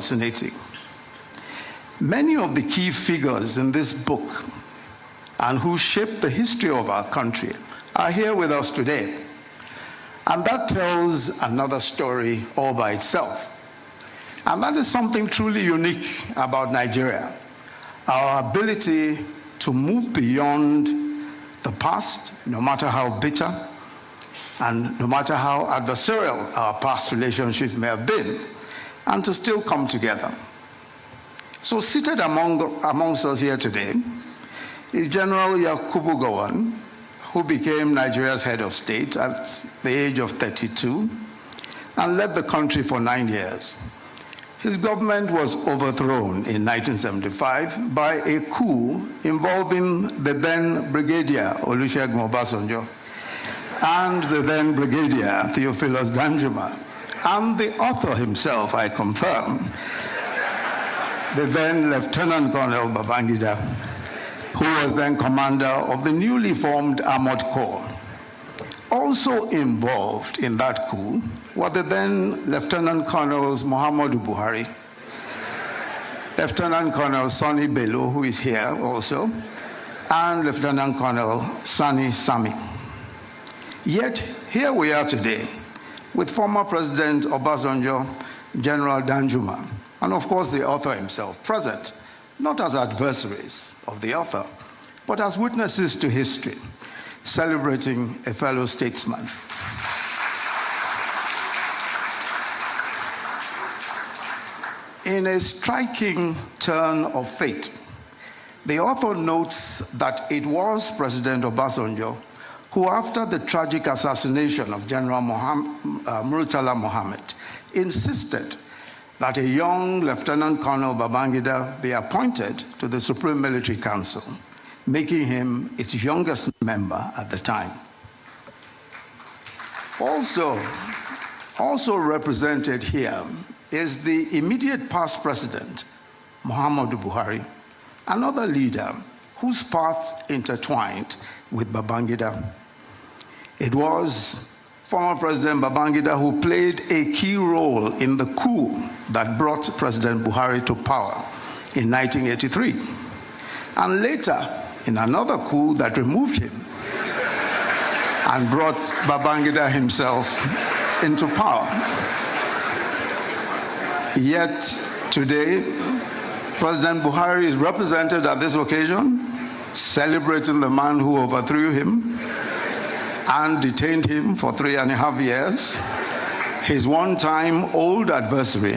fascinating. Many of the key figures in this book and who shaped the history of our country are here with us today. And that tells another story all by itself. And that is something truly unique about Nigeria, our ability to move beyond the past, no matter how bitter and no matter how adversarial our past relationships may have been, and to still come together. So seated amongst us here today is General Yakubu Gowon, who became Nigeria's head of state at the age of 32 and led the country for 9 years. His government was overthrown in 1975 by a coup involving the then Brigadier Olusegun Obasanjo and the then Brigadier Theophilus Danjuma, and the author himself, I confirm, the then Lieutenant Colonel Babangida, who was then commander of the newly formed Armored Corps. Also involved in that coup were the then Lieutenant Colonels Muhammadu Buhari, Lieutenant Colonel Sani Bello, who is here also, and Lieutenant Colonel Sani Sami. Yet here we are today with former President Obasanjo, General Danjuma, and of course the author himself present, not as adversaries of the author, but as witnesses to history, celebrating a fellow statesman. In a striking turn of fate, the author notes that it was President Obasanjo who, after the tragic assassination of General Murtala Mohammed, insisted that a young Lieutenant Colonel Babangida be appointed to the Supreme Military Council, making him its youngest member at the time. Also represented here is the immediate past president, Muhammadu Buhari, another leader whose path intertwined with Babangida. It was former President Babangida who played a key role in the coup that brought President Buhari to power in 1983, and later in another coup that removed him and brought Babangida himself into power. Yet today, President Buhari is represented at this occasion, celebrating the man who overthrew him and detained him for 3.5 years, his one-time old adversary,